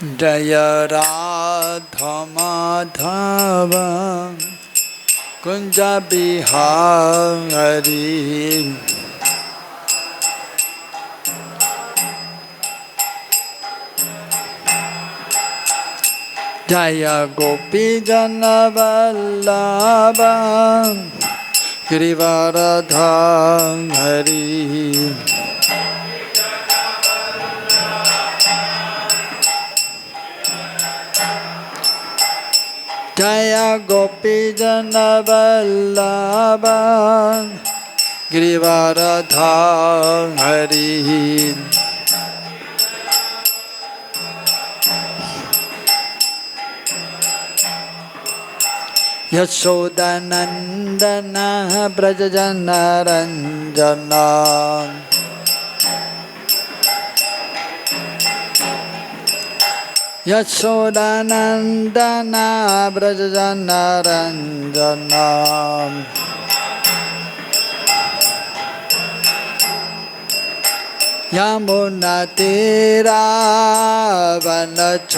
Jaya Radha Madhava Kunja Bihari Jaya Gopi Jana Vallabha Girivaradha Hari Jaya Gopi Jana Vallabha Girivaradha Hari Yashodanandana Brajajana Ranjana Yashodanandana Brajajana Ranjana Yamuna Tira Vanachari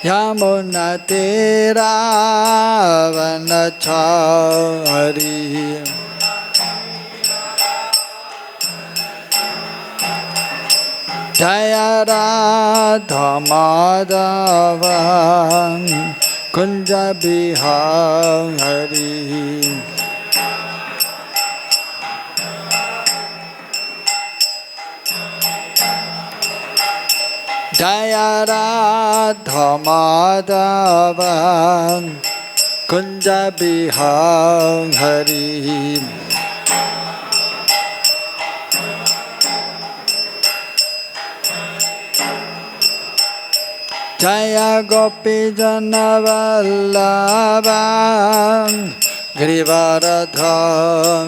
Yamuna Tira Vanachari Jaya Radha Madhava Kunja Bihari Jaya Radha Madhava Kunja Bihari Jaya Gopi Jana Vallabha Girivaradha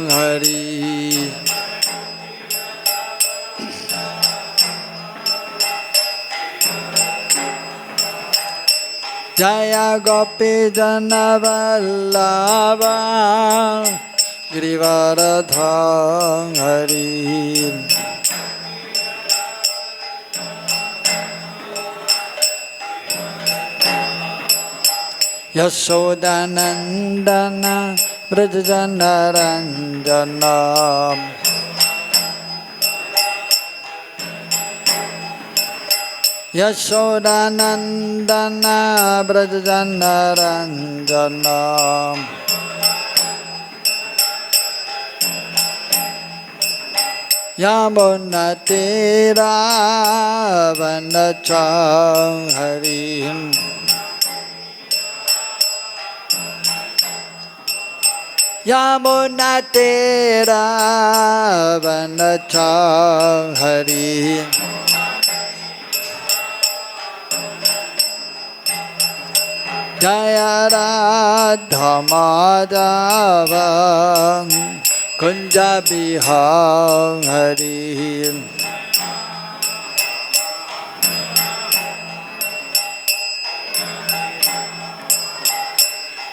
Hari Jaya Gopi Jana Vallabha Girivaradha Hari Yashodanandana Brajajana Ranjana Yashodanandana Brajajana Ranjana Yamuna Tira Vanachari Yamuna Tira Vanachari Jaya Radha Madhava Kunja Bihari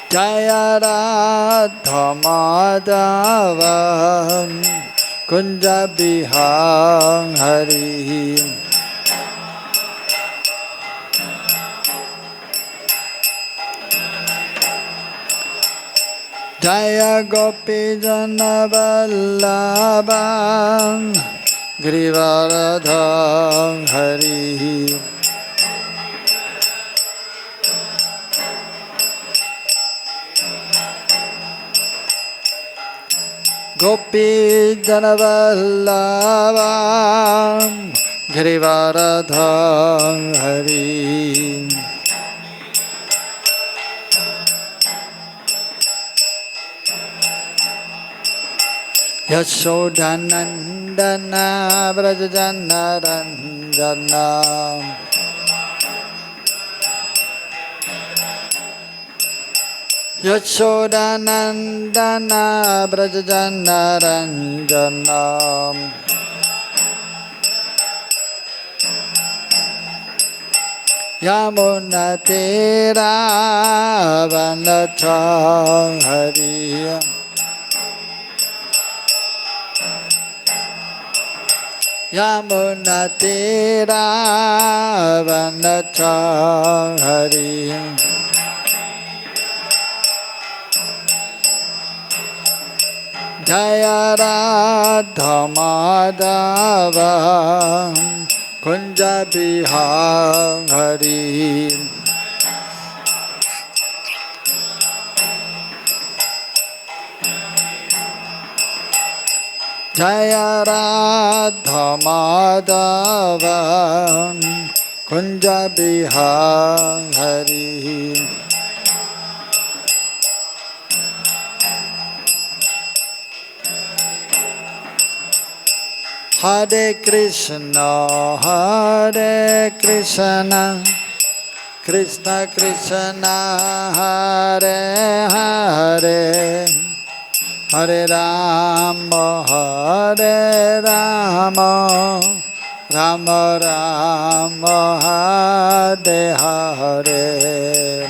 Jaya Radha Madhava Kunja Bihari Jaya Gopi Jana Vallabha Girivaradha Hari Gopi Jana Vallabha Girivaradha Hari Yashodanandana Brajajana Ranjana Yashodanandana Brajajana Ranjana Yamuna Tira Vanachari yamunatiravanachari Jaya Radha Madhava Kunja Bihari Jaya Radha Madhava Kunja Bihari Hare Krishna, Hare Krishna, Krishna Krishna, Hare Hare, Hare Rama, Hare Rama, Rama Rama, Hare Hare.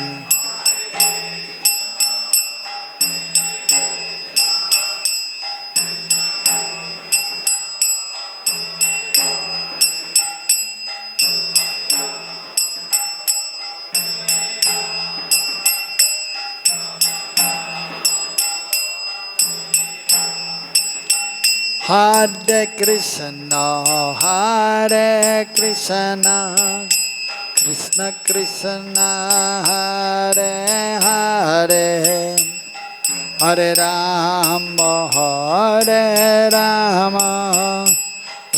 Hare Krishna, Hare Krishna, Krishna Krishna, Hare Hare, Hare Rama, Hare Rama,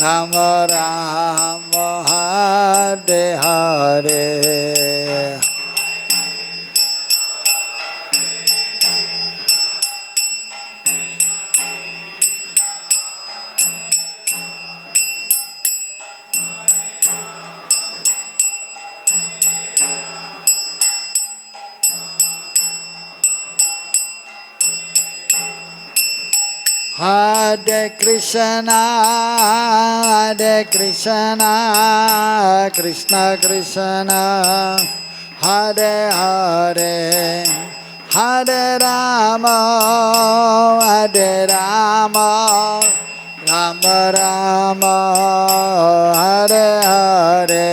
Rama Rama, Hare Hare. Hare Krishna, Hare Krishna, Krishna Krishna, Hare Hare, Hare Rama, Hare Rama, Rama Rama, Hare Hare.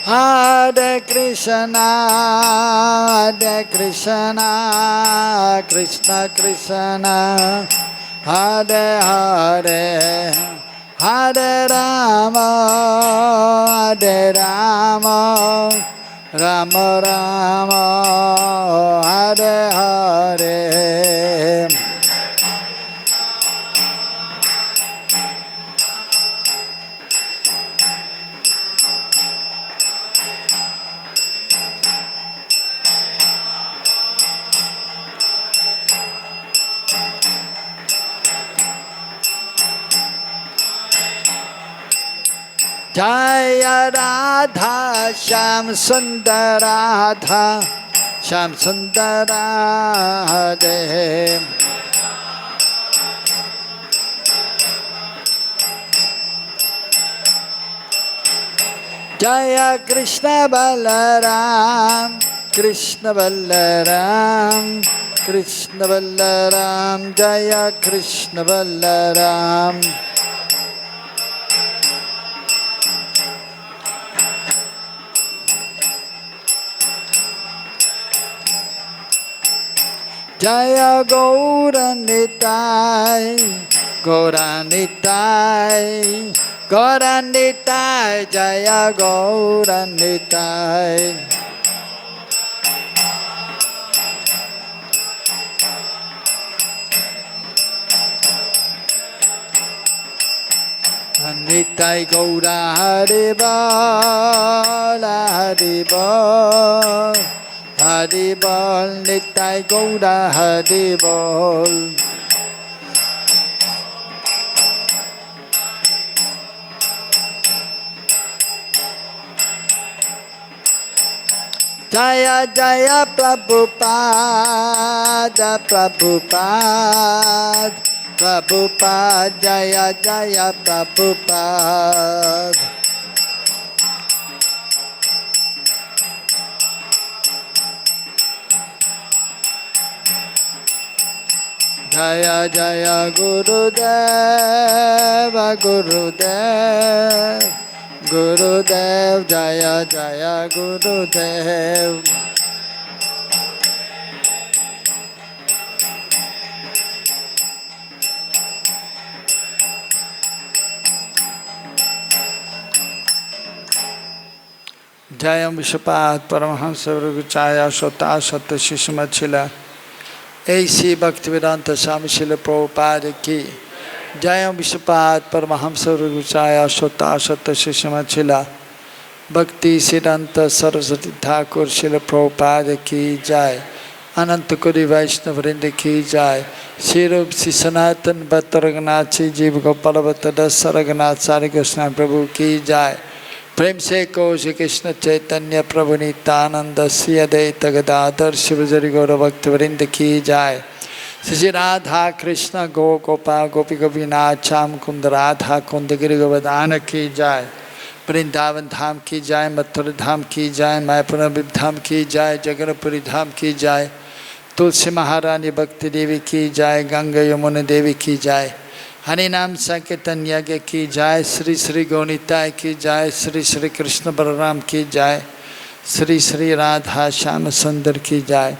Hare Krishna, Hare Krishna, Krishna Krishna, Hare Hare, Hare Rama, Hare Rama, Rama Rama, Hare Hare. Jaya Radha Shyam Sundar Radha Shyam Sundar Radhe Jaya Krishna Balaram Krishna Balaram Krishna Balaram Jaya Krishna Balaram Jaya Gauranitai, Gauranitai, Gauranitai, Jaya Gauranitai. Nitai Gaura Haribol, Haribol. Haribol, Nitai Gaura Haribol. Jaya Jaya Prabhupada, Prabhupada, Prabhupada, Jaya Jaya Prabhupada. Jaya Jaya Gurudeva, Gurudev, Gurudev, Jaya Jaya Gurudev. Jayam Vishapad Paramahamsa Vriguchaya Shota Sata Shishmachila A.C. Bhaktivedanta Swami Srila Prabhupada ki Jayam Vishapad Paramahamsa Vriguchaya Shota Sata Shishmachila Bhakti Siddhanta Saraswati Thakur Srila Prabhupada ki Jai Ananta Kodi Vaishnava Vrinda ki Jai Shri Rup Shri Sanatan Bhatta Raghunath Shri Jiva Gopala Bhatta Dasa Raghunath Sari Krishna Prabhu ki Jai प्रेम से को श्री कृष्ण चैतन्य प्रभु नित्यानंद श्री अद्वैत गदाधर शिवजरी गौर भक्त वृंद की जाय श्री राधा कृष्ण गो गोपाल गोपी गोपीनाथ श्याम कुंद राधा कुंद गिरि गोवर्धन की जाय वृंदावन धाम की जाय मथुरा धाम की जाय मायापुर धाम की जाय जगन्नाथपुरी धाम की जाय तुलसी महारानी भक्ति देवी की जाय गंगा यमुना देवी की जाय हरि नाम संकीर्तन यज्ञ की जाय श्री श्री गौनिताय की जाय श्री श्री कृष्ण बलराम की जाय श्री श्री राधा श्याम सुंदर की जाय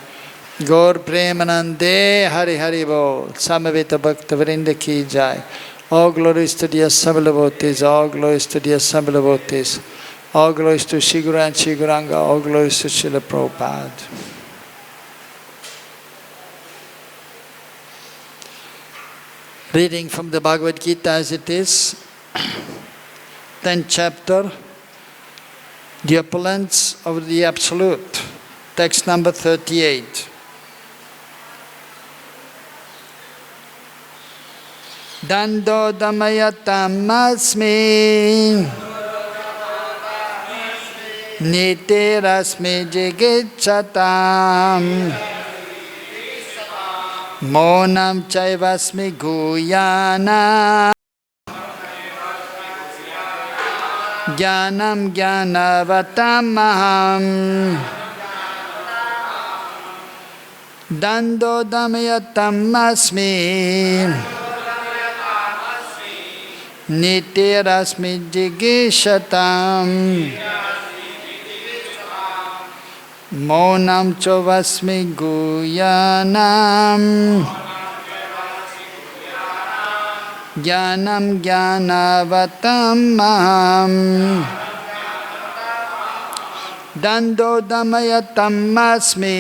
गौर प्रेमानंदे हरि हरि बोल समवेत भक्त वृंद की जाय All glories to the assembled devotees, all glories to the assembled devotees, all glories to Shri Guru and Shri Guranga, all glories to Srila Prabhupada. Reading from the Bhagavad Gita as it is, 10th chapter, the opulence of the Absolute, text number 38. Daṇḍo damayatām asmi, nītir asmi jigīṣatām, maunam caivāsmi guhyānāṁ, jñānavatām aham, daṇḍo damayatām asmi, nītir asmi jigīṣatām, maunam caivāsmi guhyānām, jñānavatām aham, daṇḍo damayatām asmi,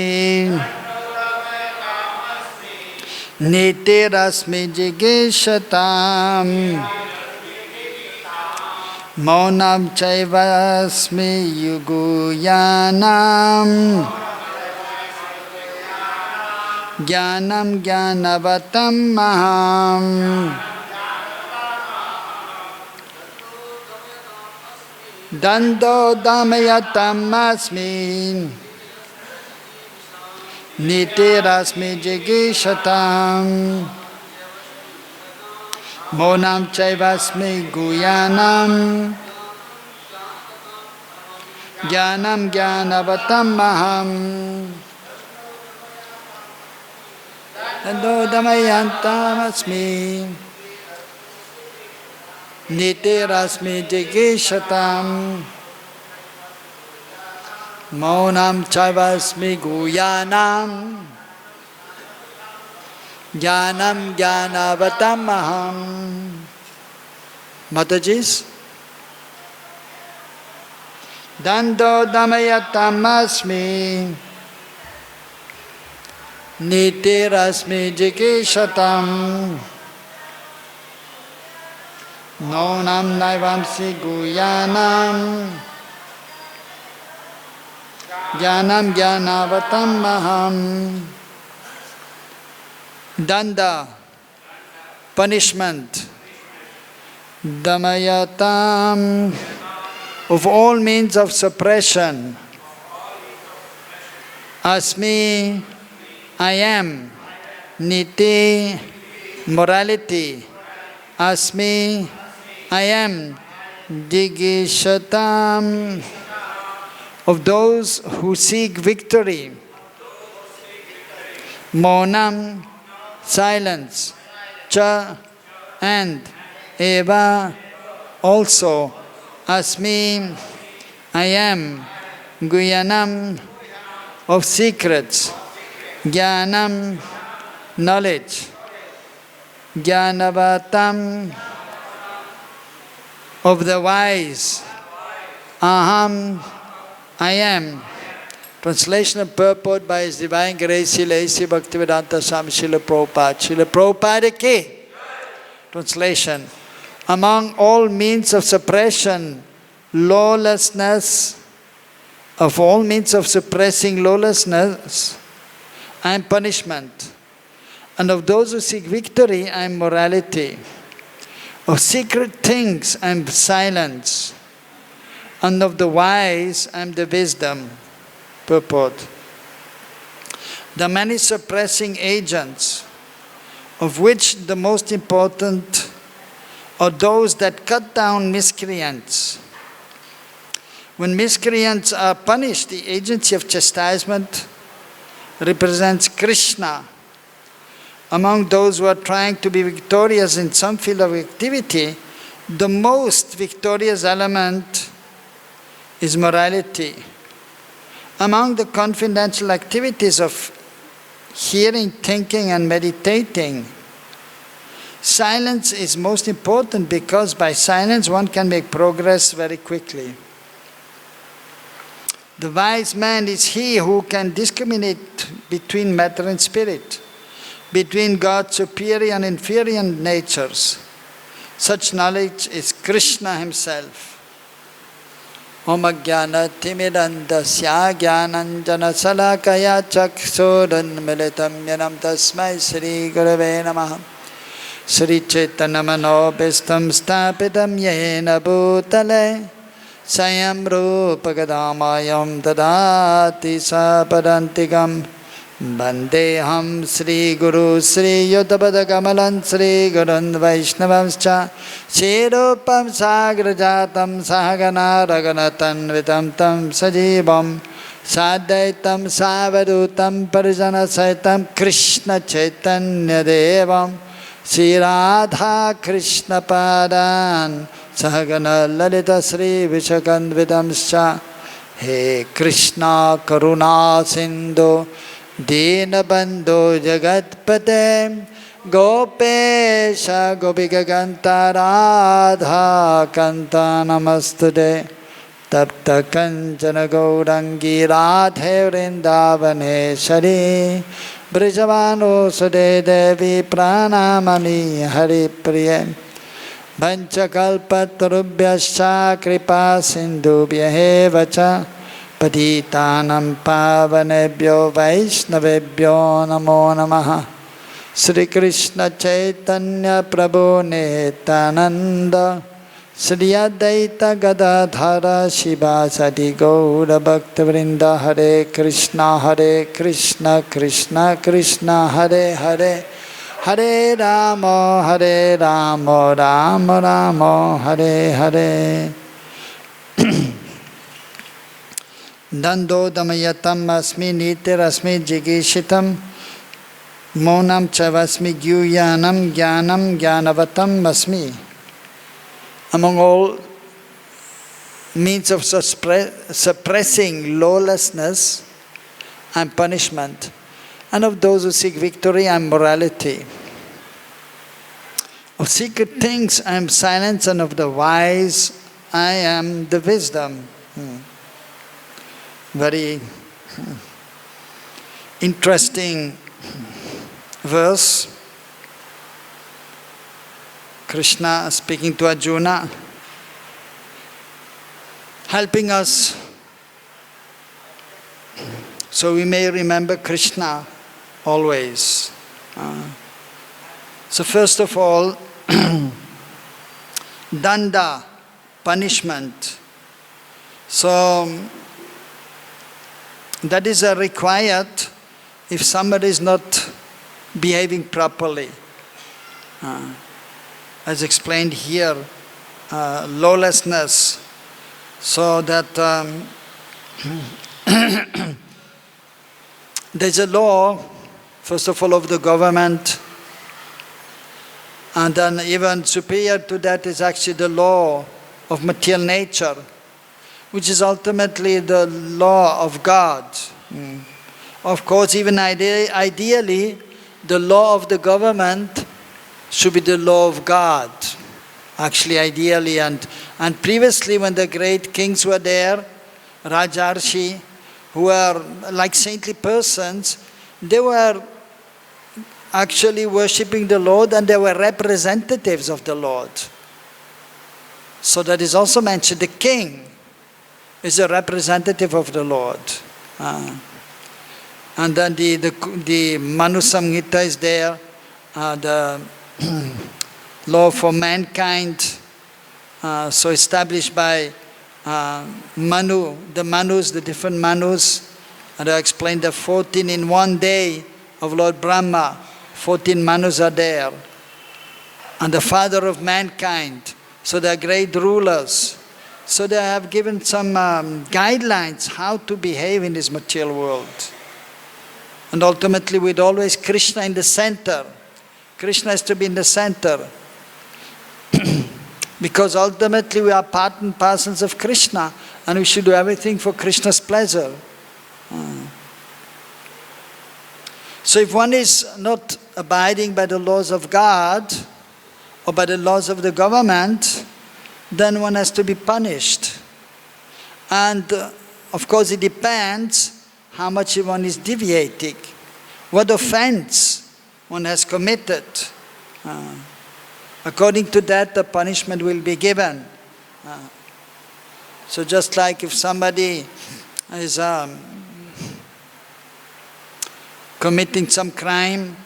nītir asmi jigīṣatām, maunam caivāsmi guhyānām, jñānavatām aham, daṇḍo damayatām asmi, nītir asmi jigīṣatām, maunam caivāsmi guhyānām, jñānavatām aham, daṇḍo damayatām asmi, nītir asmi jigīṣatām, maunam caivāsmi guhyānām, jñānavatām aham. Matajis, daṇḍo damayatām asmi, nītir asmi jigīṣatām, maunam naivamsi guhyānām, jñānavatām aham. Daṇḍa, punishment, damayatām, of all means of suppression, asmi, I am, nītir, morality, asmi, I am, jigīṣatām, of those who seek victory, maunam, silence, cha, and, eva, also, asmi, I am, guhyānāṁ, of secrets, jñānam, knowledge, jñānavatām, of the wise, aham, I am. Translation of Purport by His Divine Grace Srila A.C. Bhaktivedanta Swami Srila Prabhupada. Srila Prabhupada ki. Translation. Among all means of suppression, lawlessness, of all means of suppressing lawlessness, I am punishment. And of those who seek victory, I am morality. Of secret things, I am silence. And of the wise, I am the wisdom. Purport. The many suppressing agents, of which the most important are those that cut down miscreants. When miscreants are punished, the agency of chastisement represents Kṛṣṇa. Among those who are trying to be victorious in some field of activity, the most victorious element is morality. Among the confidential activities of hearing, thinking and meditating, silence is most important because by silence one can make progress very quickly. The wise man is he who can discriminate between matter and spirit, between God's superior and inferior natures. Such knowledge is Kṛṣṇa Himself. Om ajñāna-timidandasya jñānanjana-salakaya chakṣuranmilitam yenam tasmai Sri Gurave Namaha. Sri Chaitanya-manobhistam stapitam yena bhutale Sayam Rupa-kadamayam dadati sapadantikam Vandeham Sri Guru Sri Yudhabada-kamalam Sri Gurun Vaishnavamscha Sirupam Sagrajatam Sahagana Raghunatan Tam Sajivam Sadaitam Savadutam Parijana Saitam Krishna Chaitanya Devam Sri Radha Krishna Padan Sahagana Lalita Sri Vishakandvidamscha He Krishna Karuna Sindhu Dīnabandho Jagatpate Gopesha Gopika Kanta Radha Kanta Namastude Tapta Kanchana Gaurangi Radhe Vrindavaneshari Brijavano Sude Devi Pranamami Hari Priye Vanchakalpatarubhyascha Kripa Sindhubhyaeva cha Patitanam pavanebhyo Vaishnavebhyo namo namaha. Sri Krishna Chaitanya Prabhu Nityananda Sri Advaita Gadadhara Shivasati Gaura Bhakta Vrinda Hare Krishna Krishna Krishna Hare Hare Hare Rama Rama Rama Hare Hare. Daṇḍo damayatām asmi nītir asmi jigīṣatām maunam caivāsmi guhyānāṁ jñānavatām asmi. Among all means of suppressing lawlessness, I am punishment. And of those who seek victory, I am morality. Of secret things, I am silence, and of the wise, I am the wisdom. Very interesting verse. Krishna speaking to Arjuna, helping us so we may remember Krishna always. So first of all, punishment. So that is required if somebody is not behaving properly. As explained here, lawlessness, so that there's a law, first of all, of the government, and then even superior to that is actually the law of material nature, which is ultimately the law of God. Of course, even ideally, the law of the government should be the law of God, actually ideally. And previously when the great kings were there, Rajarshi, who were like saintly persons, they were actually worshipping the Lord and they were representatives of the Lord. So that is also mentioned. The king is a representative of the Lord. And then the Manu Samhita is there, the law for mankind, so established by Manu, the Manus, the different Manus. And I explained the 14 in one day of Lord Brahma, 14 Manus are there. And the father of mankind, so they are great rulers. So they have given some guidelines how to behave in this material world. And ultimately with always Krishna in the center. Krishna has to be in the center. Because ultimately we are part and parcels of Krishna and we should do everything for Krishna's pleasure. So if one is not abiding by the laws of God or by the laws of the government, then one has to be punished. And of course it depends how much one is deviating, what offense one has committed. According to that, the punishment will be given. So just like if somebody is committing some crime,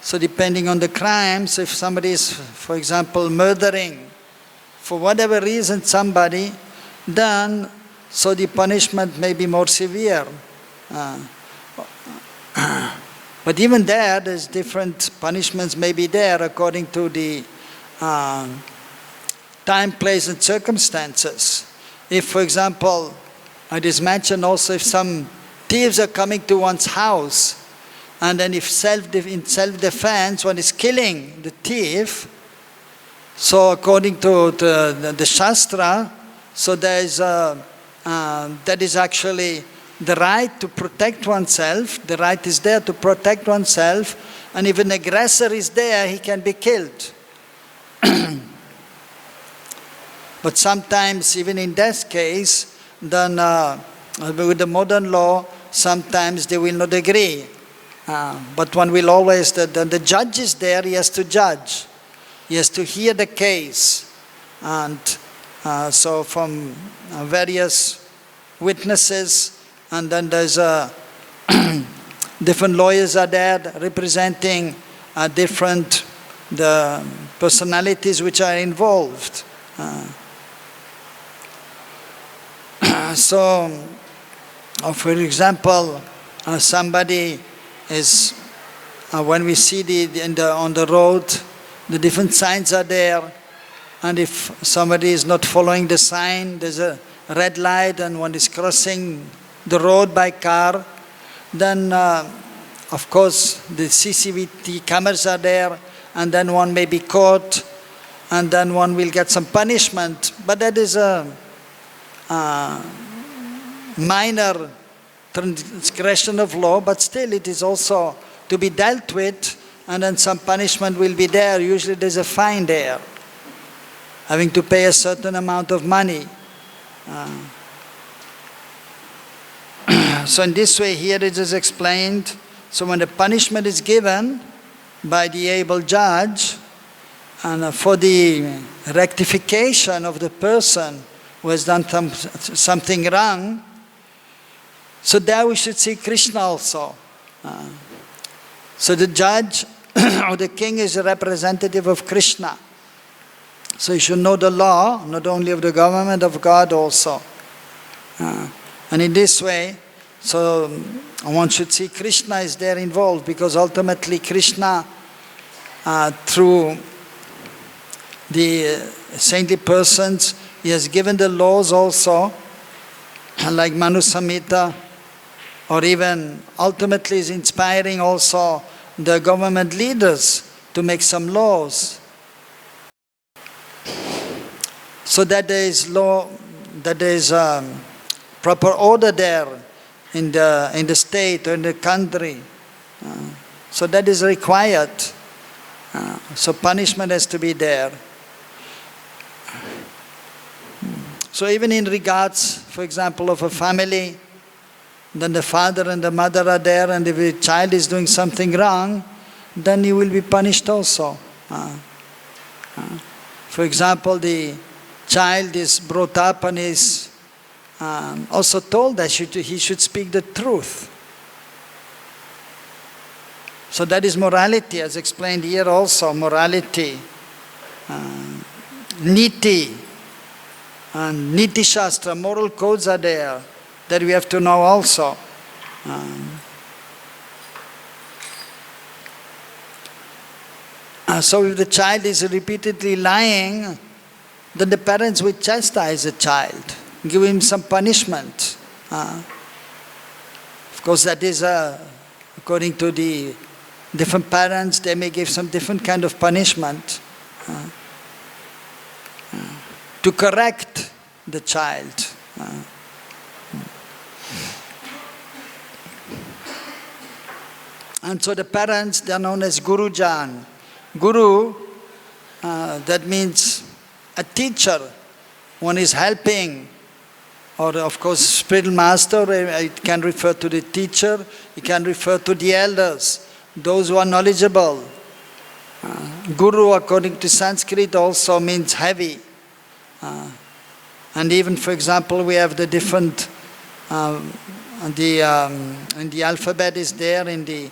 so depending on the crime, so if somebody is, for example, murdering, for whatever reason somebody, then so the punishment may be more severe. But even there's different punishments may be there according to the time, place and circumstances. If, for example, it is mentioned also if some thieves are coming to one's house, and then if in self-defense one is killing the thief, so according to the Shastra, so there is that is actually the right to protect oneself. The right is there to protect oneself, and if an aggressor is there, he can be killed. But sometimes, even in that case, then with the modern law, sometimes they will not agree. But one will always, the judge is there, he has to judge. He has to hear the case. And so from various witnesses, and then there's different lawyers are there representing different the personalities which are involved. So, for example, somebody is, when we see on the road, the different signs are there, and if somebody is not following the sign, there's a red light and one is crossing the road by car, then of course the CCTV cameras are there, and then one may be caught, and then one will get some punishment. But that is a minor transgression of law, but still it is also to be dealt with, and then some punishment will be there. Usually there's a fine there, having to pay a certain amount of money. So in this way here it is explained, so when the punishment is given by the able judge, and for the rectification of the person who has done something wrong, so there we should see Krishna also. So the judge or the king is a representative of Krishna. So you should know the law, not only of the government, of God also. And in this way, So one should see Kṛṣṇa is there involved, because ultimately Kṛṣṇa, through the saintly persons, he has given the laws also, like Manu Samhita, or even ultimately is inspiring also the government leaders to make some laws. So that there is law, that there is proper order there in the state or in the country. So that is required. So punishment has to be there. So even in regards, for example, of a family, then the father and the mother are there, and if a child is doing something wrong, then he will be punished also. For example, the child is brought up and is also told that he should speak the truth. So that is morality, as explained here also, morality. Nītiḥ and nītiḥ, moral codes are there that we have to know also. So if the child is repeatedly lying, then the parents will chastise the child, give him some punishment. Of course, that is according to the different parents, they may give some different kind of punishment to correct the child. And so the parents, they are known as Gurujan. Guru, that means a teacher. One is helping, or of course spiritual master, it can refer to the teacher, it can refer to the elders, those who are knowledgeable. Guru, according to Sanskrit, also means heavy. And even, for example, we have the different, in the alphabet is there in the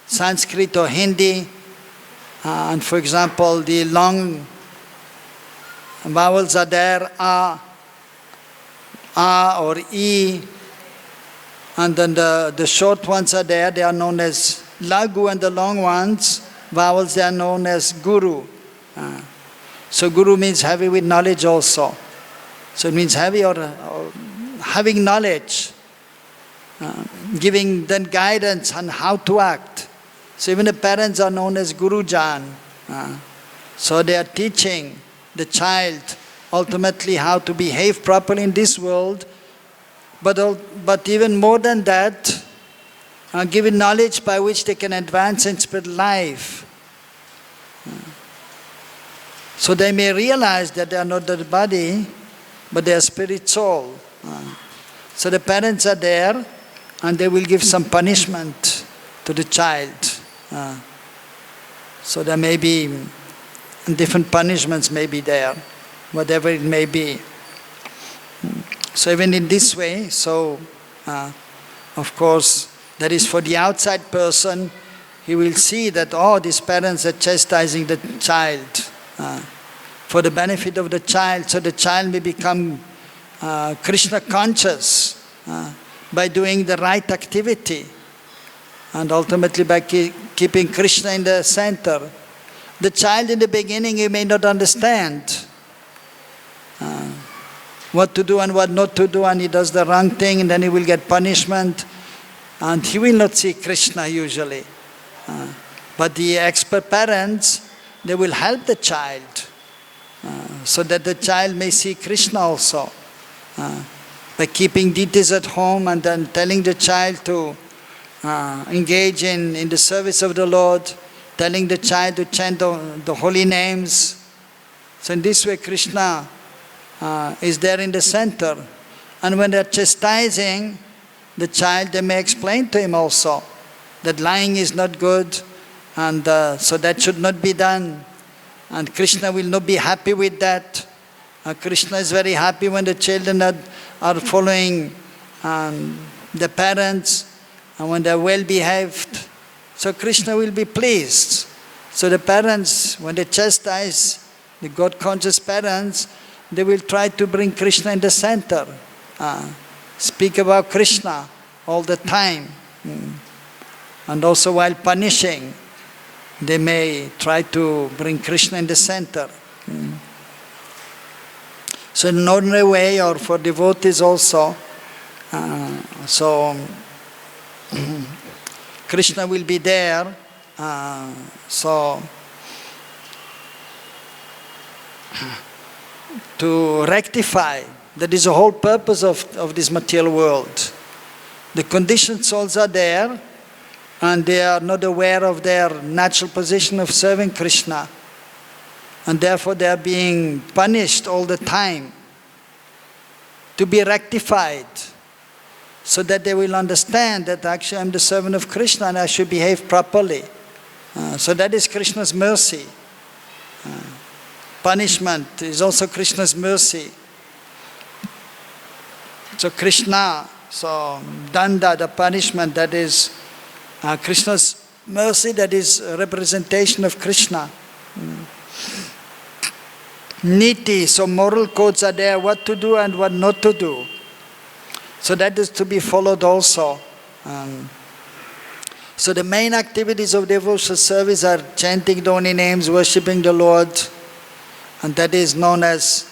Sanskrit or Hindi. And for example, the long vowels are there, A or E. And then the short ones are there, they are known as Lagu, and the long ones, vowels, they are known as Guru. So Guru means heavy with knowledge also. So it means heavy or having knowledge, giving then guidance on how to act. So even the parents are known as Gurujan. So they are teaching the child ultimately how to behave properly in this world, but even more than that, giving knowledge by which they can advance in spiritual life. So they may realize that they are not the body, but they are spirit soul. So the parents are there, and they will give some punishment to the child. So there may be different punishments may be there, whatever it may be. So even in this way, so of course, that is for the outside person, he will see that, oh, these parents are chastising the child for the benefit of the child, so the child may become Kṛṣṇa conscious by doing the right activity, and ultimately by keeping Kṛṣṇa in the center. The child in the beginning, he may not understand what to do and what not to do, and he does the wrong thing, and then he will get punishment, and he will not see Kṛṣṇa usually. But the expert parents, they will help the child so that the child may see Kṛṣṇa also. By keeping deities at home and then telling the child to engage in the service of the Lord, telling the child to chant the holy names. So in this way Kṛṣṇa is there in the center. And when they are chastising the child, they may explain to him also that lying is not good, and so that should not be done. And Kṛṣṇa will not be happy with that. Kṛṣṇa is very happy when the children are following the parents, and when they are well behaved. So Kṛṣṇa will be pleased. So the parents, when they chastise the God-conscious parents, they will try to bring Kṛṣṇa in the center. Speak about Kṛṣṇa, all the time. And also while punishing, they may try to bring Krishna in the center. So in an ordinary way, or for devotees also, Krishna will be there, to rectify. That is the whole purpose of this material world. The conditioned souls are there, and they are not aware of their natural position of serving Krishna. And therefore they are being punished all the time, to be rectified, so that they will understand that actually I'm the servant of Krishna and I should behave properly. So that is Krishna's mercy. Punishment is also Krishna's mercy. So Krishna, so daṇḍa, the punishment, that is Krishna's mercy, that is a representation of Krishna. Nītiḥ, so moral codes are there, what to do and what not to do. So that is to be followed also. So the main activities of devotional service are chanting the holy names, worshipping the Lord, and that is known as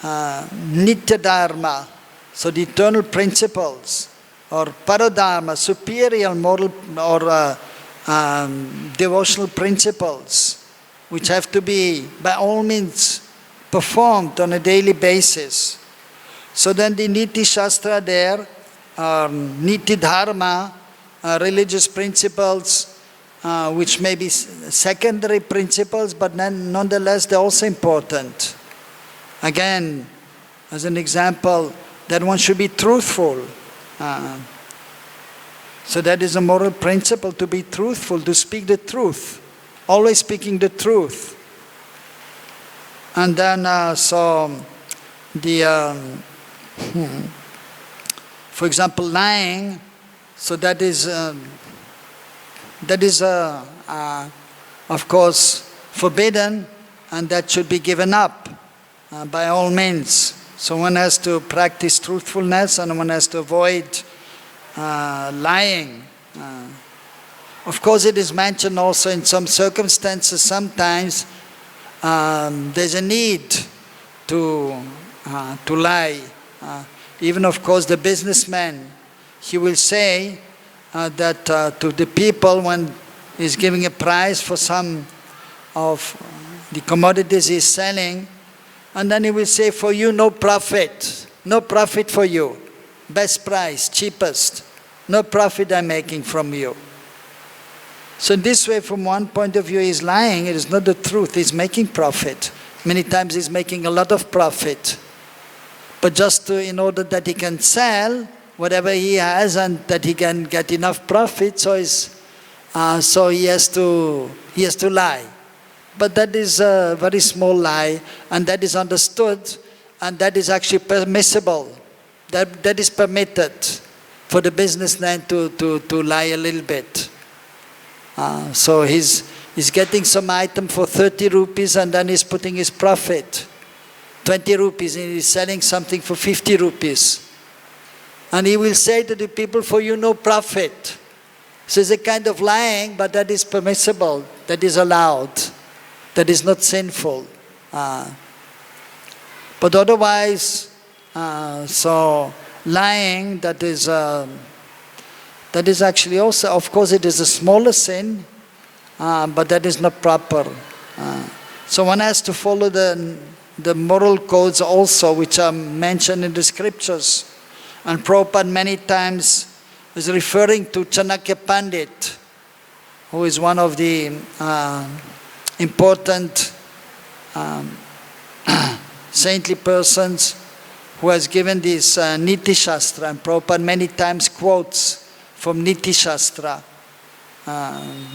nitya dharma, so the eternal principles, or paradharma, superior moral or devotional principles, which have to be by all means performed on a daily basis. So then the nītiḥ shastra there, nītiḥ dharma, religious principles, which may be secondary principles, but nonetheless they're also important. Again, as an example, that one should be truthful. So that is a moral principle, to be truthful, to speak the truth, always speaking the truth. And then for example, lying, so that is of course forbidden, and that should be given up by all means. So one has to practice truthfulness, and one has to avoid lying. Of course, it is mentioned also in some circumstances, sometimes there's a need to lie. Even of course the businessman, he will say that to the people when he's giving a price for some of the commodities he's selling, and then he will say, for you no profit for you, best price, cheapest, no profit I'm making from you. So in this way, from one point of view, he's lying, it is not the truth, he's making profit. Many times he's making a lot of profit. But just in order that he can sell whatever he has and that he can get enough profit, so he has to lie. But that is a very small lie, and that is understood, and that is actually permissible. That is permitted for the businessman to lie a little bit. So he's getting some item for 30 rupees and then he's putting his profit, 20 rupees, and he's selling something for 50 rupees. And he will say to the people, for you no profit. So it's a kind of lying, but that is permissible, that is allowed, that is not sinful. But otherwise, so lying, that is actually also, of course it is a smaller sin, but that is not proper. So one has to follow the moral codes also, which are mentioned in the scriptures. And Prabhupada many times is referring to Chanakya Pandit, who is one of the important saintly persons who has given this nītiḥ shastra. And Prabhupada many times quotes from nītiḥ shastra.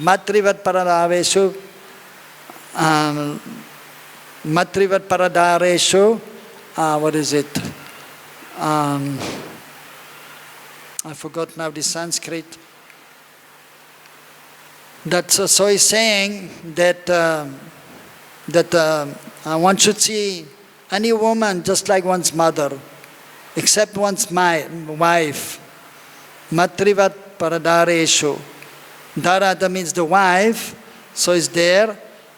Matrivat paradareshu, what is it? I forgot now the Sanskrit. So he's saying that one should see any woman just like one's mother, except one's wife. Matrivat paradareshu. Dara, that means the wife, so is there,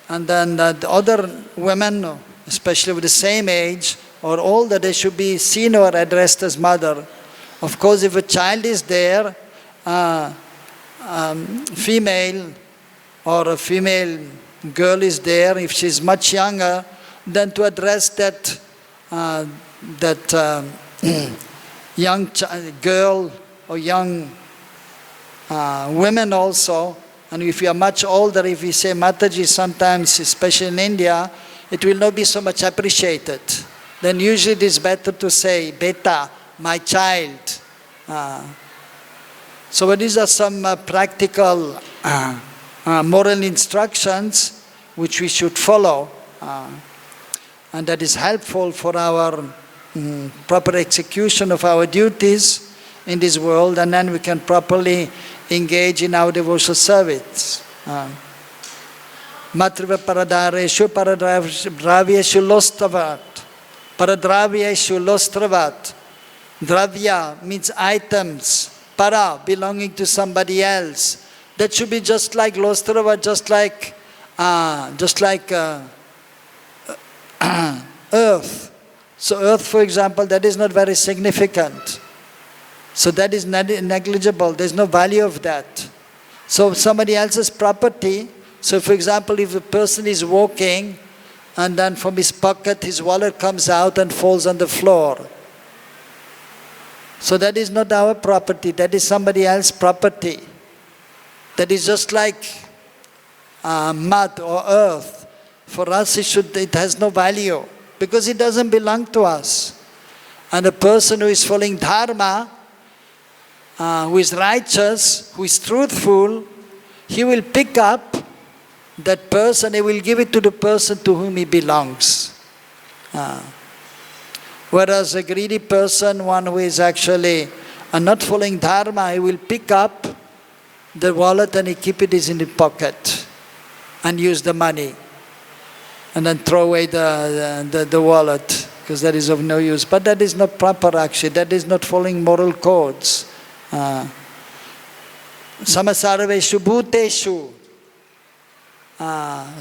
and then the other women, especially with the same age or older, they should be seen or addressed as mother. Of course, if a child is there, female or a female girl is there, if she is much younger, then to address that young girl or young women also. And if you are much older, if you say Mataji, sometimes, especially in India, it will not be so much appreciated. Then usually it is better to say, Beta, my child. So these are some practical moral instructions which we should follow. And that is helpful for our proper execution of our duties in this world, and then we can properly engage in our devotional service. Matriva paradareshu paradravyeshu lostravat. Paradravyeshu lostravat. Dravya means items. Para, belonging to somebody else. That should be just like lostravat, just like earth. So earth, for example, that is not very significant. So that is negligible. There is no value of that. So somebody else's property. So for example, if a person is walking and then from his pocket his wallet comes out and falls on the floor. So that is not our property. That is somebody else's property. That is just like mud or earth. For us it has no value because it doesn't belong to us. And a person who is following dharma, who is righteous, who is truthful, he will pick up that person, he will give it to the person to whom he belongs. Whereas a greedy person, one who is actually not following dharma, he will pick up the wallet and he keep it in his pocket and use the money. And then throw away the wallet because that is of no use. But that is not proper actually, that is not following moral codes. Samasarveshu bhuteshu.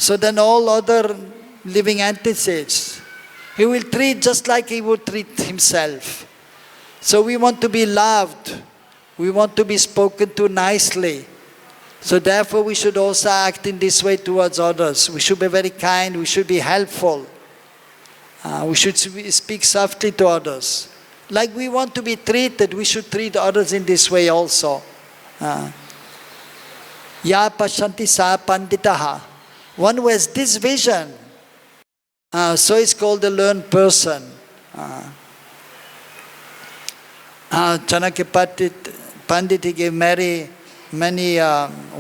So then all other living entities, he will treat just like he would treat himself. So we want to be loved, we want to be spoken to nicely. So therefore we should also act in this way towards others. We should be very kind, we should be helpful. We should speak softly to others. Like we want to be treated, we should treat others in this way also. Ya pashanti sa panditaha. One who has this vision, so is called a learned person. Chanakya Pandit, he gave many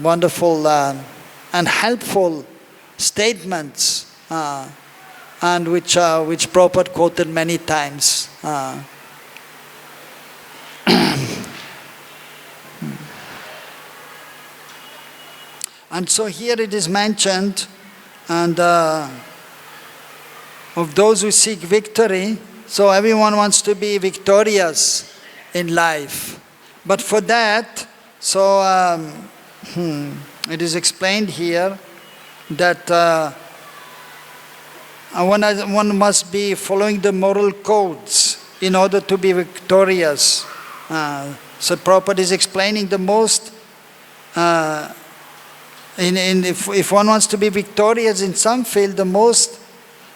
wonderful and helpful statements, and which Purport quoted many times. And so here it is mentioned, and of those who seek victory, so everyone wants to be victorious in life. But for that, so it is explained here that one must be following the moral codes in order to be victorious. So Prabhupada is explaining the most, if one wants to be victorious in some field, the most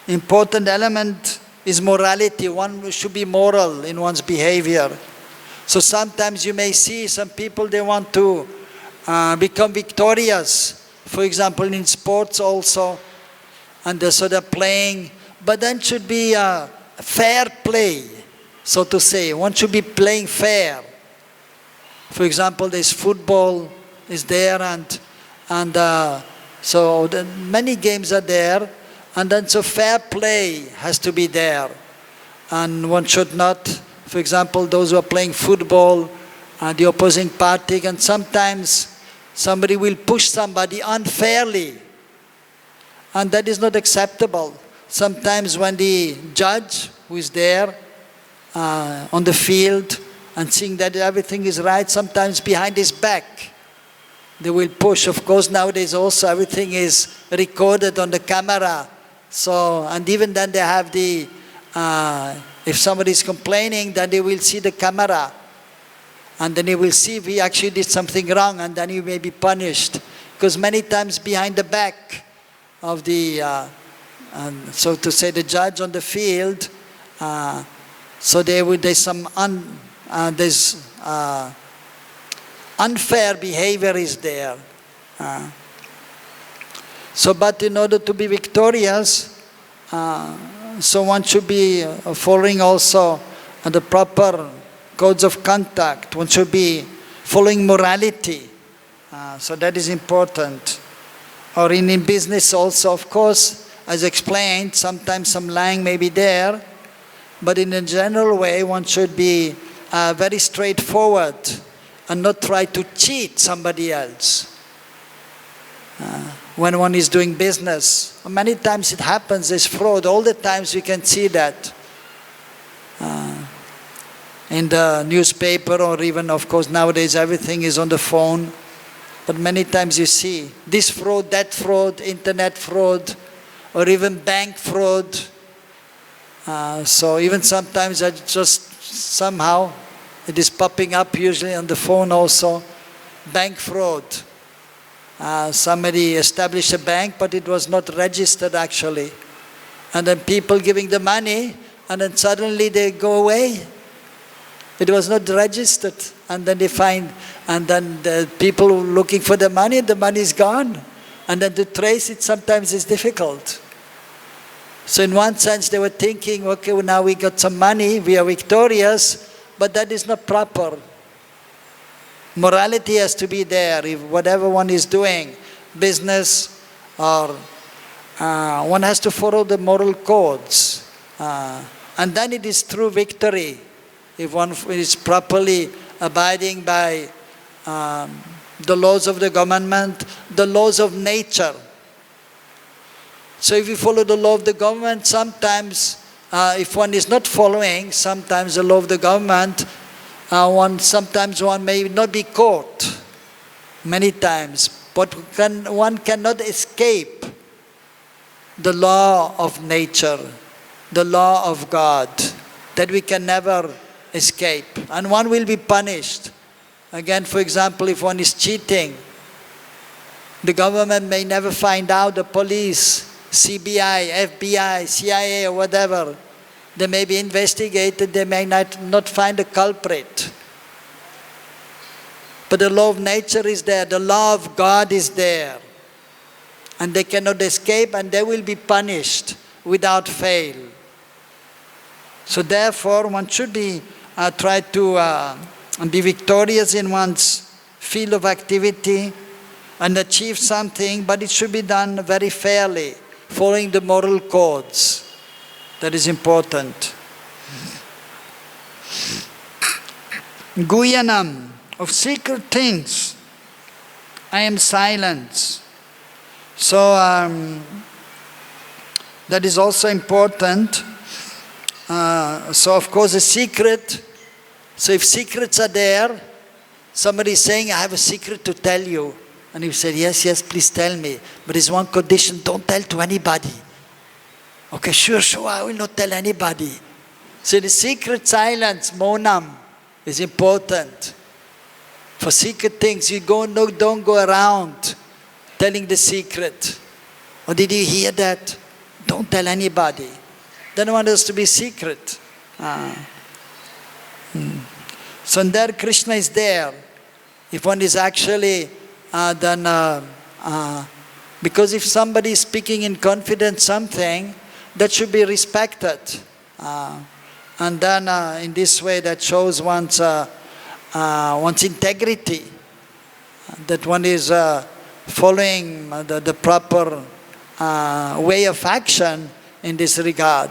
important element is morality. One should be moral in one's behavior. So sometimes you may see some people, they want to become victorious. For example, in sports also, and so they're playing, but then should be fair play, so to say. One should be playing fair. For example, there's football is there, and so many games are there, and then so fair play has to be there. And one should not, for example, those who are playing football, the opposing party, and sometimes somebody will push somebody unfairly, and that is not acceptable. Sometimes when the judge who is there on the field, and seeing that everything is right, sometimes behind his back they will push. Of course, nowadays also everything is recorded on the camera. So, and even then they have the, if somebody is complaining, then they will see the camera. And then he will see if he actually did something wrong, and then he may be punished. Because many times behind the back of the, so to say, the judge on the field, so there's some unfair behavior is there. So, but in order to be victorious, so one should be following also the proper codes of conduct. One should be following morality. So that is important. Or in business also, of course, as explained, sometimes some lying may be there, but in a general way, one should be very straightforward and not try to cheat somebody else. When one is doing business, many times it happens, there's fraud. All the times we can see that in the newspaper, or even, of course, nowadays everything is on the phone. But many times you see this fraud, that fraud, internet fraud, or even bank fraud. So even sometimes I just somehow it is popping up, usually on the phone also, bank fraud. Somebody established a bank, but it was not registered actually. And then people giving the money, and then suddenly they go away. It was not registered. And then they find, and then the people looking for the money is gone. And then to trace it sometimes is difficult. So in one sense they were thinking, okay, well, now we got some money, we are victorious, but that is not proper. Morality has to be there. If whatever one is doing, business, or one has to follow the moral codes. And then it is true victory. If one is properly abiding by the laws of the government, the laws of nature. So if you follow the law of the government, sometimes if one is not following, sometimes the law of the government, sometimes one may not be caught, many times. But one cannot escape the law of nature, the law of God, that we can never escape. And one will be punished. Again, for example, if one is cheating, the government may never find out, the police, CBI, FBI, CIA, or whatever. They may be investigated, they may not find a culprit. But the law of nature is there, the law of God is there. And they cannot escape, and they will be punished without fail. So therefore, one should be try to be victorious in one's field of activity and achieve something, but it should be done very fairly, following the moral codes. That is important. Guhyānāṁ, of secret things, I am silence. So that is also important. So of course a secret, so if secrets are there, somebody is saying, I have a secret to tell you. And you said, yes, yes, please tell me. But there's one condition, don't tell to anybody. Okay, sure, I will not tell anybody. So the secret silence, maunam, is important. For secret things, you don't go around telling the secret. Or did you hear that? Don't tell anybody. Then one has to be secret. So there Kṛṣṇa is there. If one is actually because if somebody is speaking in confidence something, that should be respected. And then in this way that shows one's integrity, that one is following the proper way of action in this regard.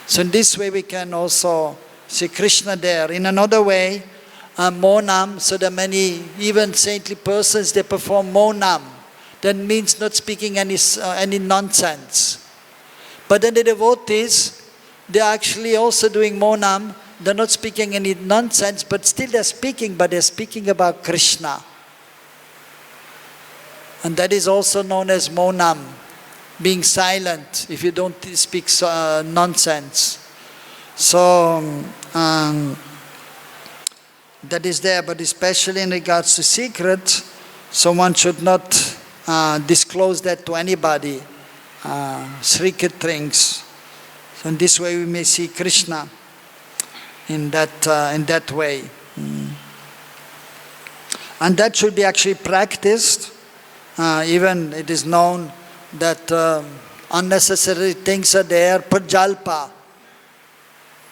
So in this way we can also see Kṛṣṇa there. In another way, maunam, so there are many, even saintly persons, they perform maunam. That means not speaking any nonsense. But then the devotees, they are actually also doing maunam, they're not speaking any nonsense, but still they're speaking about Kṛṣṇa. And that is also known as maunam, being silent if you don't speak nonsense. So, that is there, but especially in regards to secret, so one should not disclose that to anybody, secret things. So in this way we may see Kṛṣṇa in that way. And that should be actually practiced. Even it is known that unnecessary things are there, prajalpa.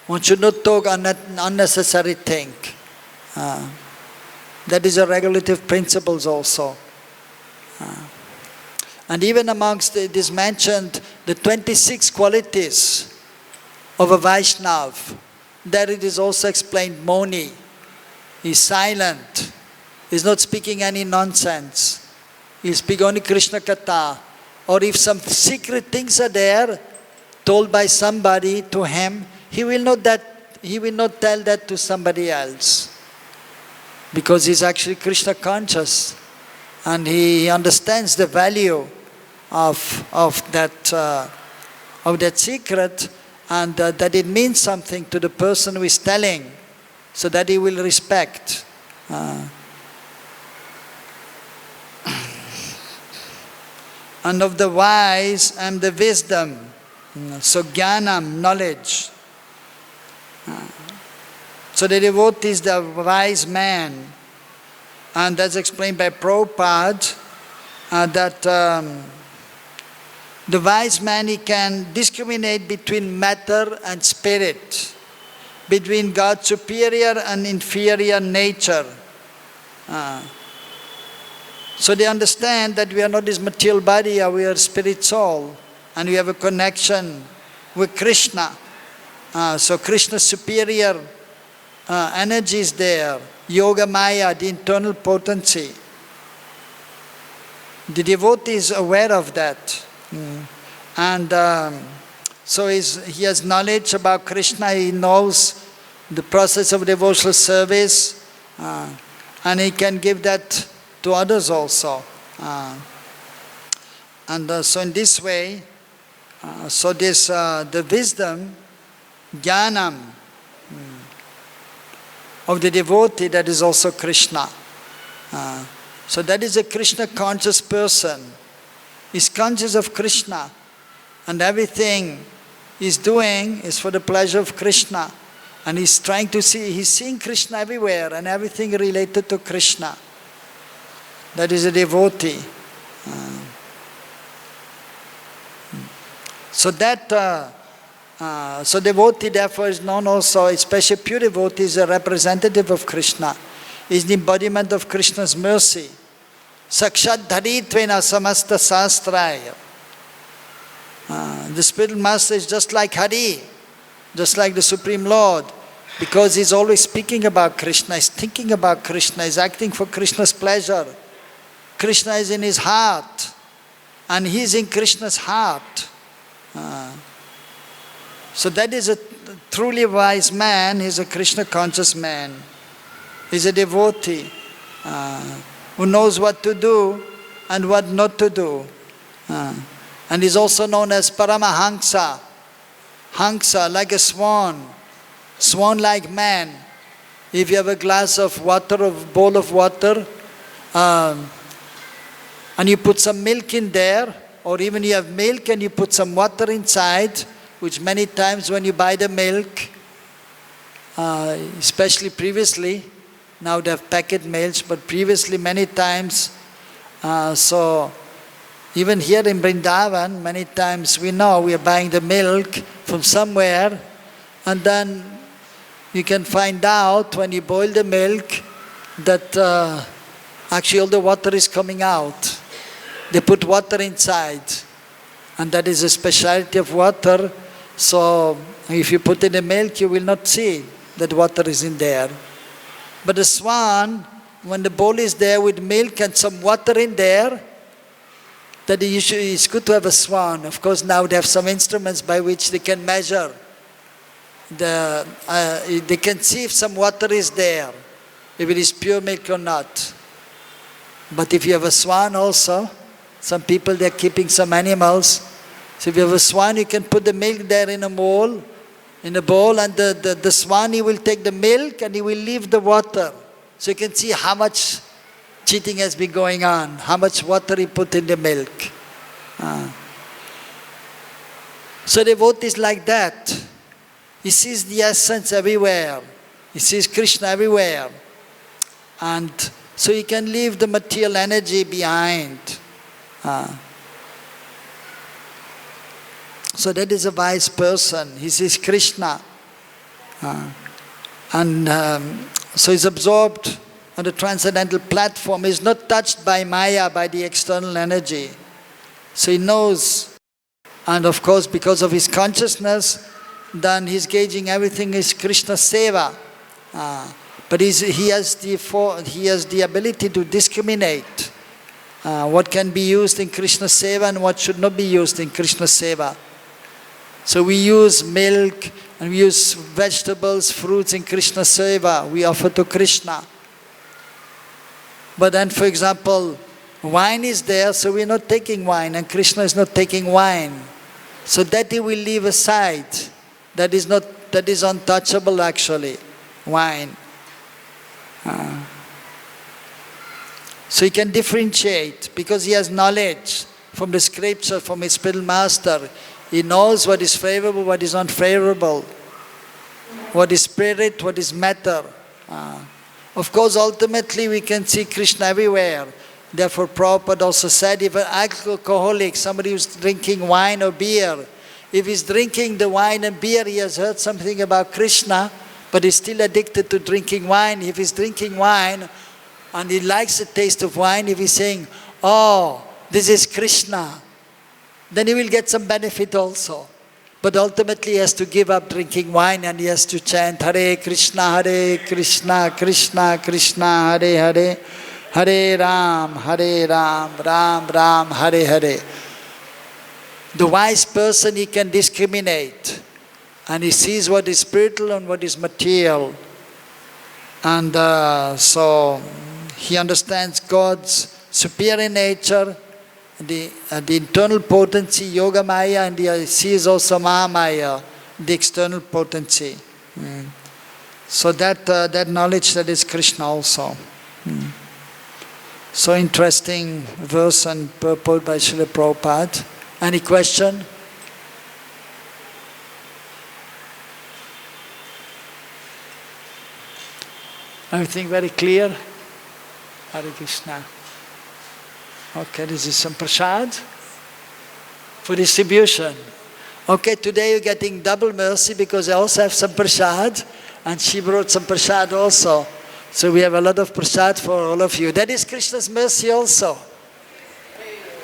One should not talk unnecessary thing. That is a regulative principles also. And even amongst it is mentioned the 26 qualities of a Vaishnav. There it is also explained, Moni. He is silent. He is not speaking any nonsense. He speaks only Krishna Katha. Or if some secret things are there, told by somebody to him, he will not tell that to somebody else. Because he is actually Krishna conscious. And he understands the value of that secret, and that it means something to the person who is telling, so that he will respect. And of the wise and the wisdom, so jñānam, knowledge. So the devotee is the wise man, and that's explained by Prabhupada, that the wise man, he can discriminate between matter and spirit, between God's superior and inferior nature. So they understand that we are not this material body, we are spirit soul, and we have a connection with Kṛṣṇa. So Krishna's superior energy is there, Yoga Maya, the internal potency. The devotee is aware of that. And so he has knowledge about Kṛṣṇa, he knows the process of devotional service, and he can give that to others also. So in this way, the wisdom, jñānam, of the devotee, that is also Kṛṣṇa. So that is a Krishna conscious person. He's conscious of Kṛṣṇa, and everything he's doing is for the pleasure of Kṛṣṇa. And he's trying to see, he's seeing Kṛṣṇa everywhere and everything related to Kṛṣṇa. That is a devotee. So devotee therefore is known also, especially pure devotee is a representative of Kṛṣṇa. Is the embodiment of Krishna's mercy. Sakshat dharitvena samasta sastraya. The spiritual master is just like Hari, just like the Supreme Lord, because he's always speaking about Kṛṣṇa, he's thinking about Kṛṣṇa, he's acting for Krishna's pleasure. Kṛṣṇa is in his heart, and he's in Krishna's heart. So that is a truly wise man, he's a Krishna conscious man. He's a devotee who knows what to do and what not to do. And is also known as Paramahansa. Hansa, like a swan. Swan-like man. If you have a glass of water, a bowl of water, and you put some milk in there, or even you have milk and you put some water inside, which many times when you buy the milk, especially previously, now they have packet milks, but previously many times, so even here in Vrindavan, many times we know we are buying the milk from somewhere, and then you can find out when you boil the milk that actually all the water is coming out. They put water inside, and that is a specialty of water, so if you put in the milk, you will not see that water is in there. But the swan, when the bowl is there with milk and some water in there, that it's good to have a swan. Of course, now they have some instruments by which they can measure they can see if some water is there, if it is pure milk or not. But if you have a swan also, some people they are keeping some animals. So if you have a swan, you can put the milk there in a bowl, and the swan, he will take the milk and he will leave the water. So you can see how much cheating has been going on, how much water he put in the milk. So devotee is like that. He sees the essence everywhere. He sees Krishna everywhere. And so he can leave the material energy behind. So that is a wise person. He sees Krishna. So he's absorbed on the transcendental platform. He's not touched by Maya, by the external energy. So he knows. And of course, because of his consciousness, then he's gauging everything is Krishna seva. But he has the ability to discriminate what can be used in Krishna seva and what should not be used in Krishna seva. So we use milk and we use vegetables, fruits in Krishna seva. We offer to Krishna. But then, for example, wine is there, so we're not taking wine, and Krishna is not taking wine. So that he will leave aside. That is untouchable actually, wine. So he can differentiate because he has knowledge from the scripture, from his spiritual master. He knows what is favorable, what is unfavorable, what is spirit, what is matter. Of course, ultimately we can see Krishna everywhere. Therefore, Prabhupada also said, if an alcoholic, somebody who's drinking wine or beer, if he's drinking the wine and beer, he has heard something about Krishna, but he's still addicted to drinking wine. If he's drinking wine and he likes the taste of wine, if he's saying, oh, this is Krishna, then he will get some benefit also. But ultimately he has to give up drinking wine and he has to chant Hare Krishna, Krishna Krishna, Hare Hare, Hare Ram, Ram Ram, Hare Hare. The wise person, he can discriminate and he sees what is spiritual and what is material. And so he understands God's superior nature, the internal potency, Yoga Maya, and he sees also Mahamaya, the external potency. So that knowledge, that is Krishna also. So interesting verse and purport by Srila Prabhupada. Any question? Everything very clear? Hare Krishna. Okay, this is some prasad for distribution. Okay, today you're getting double mercy because I also have some prasad and she brought some prasad also. So we have a lot of prasad for all of you. That is Krishna's mercy also.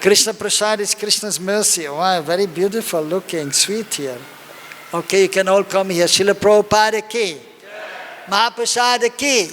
Krishna prasad is Krishna's mercy. Wow, very beautiful looking, sweet here. Okay, you can all come here. Srila Prabhupada ki. Mahaprasada ki.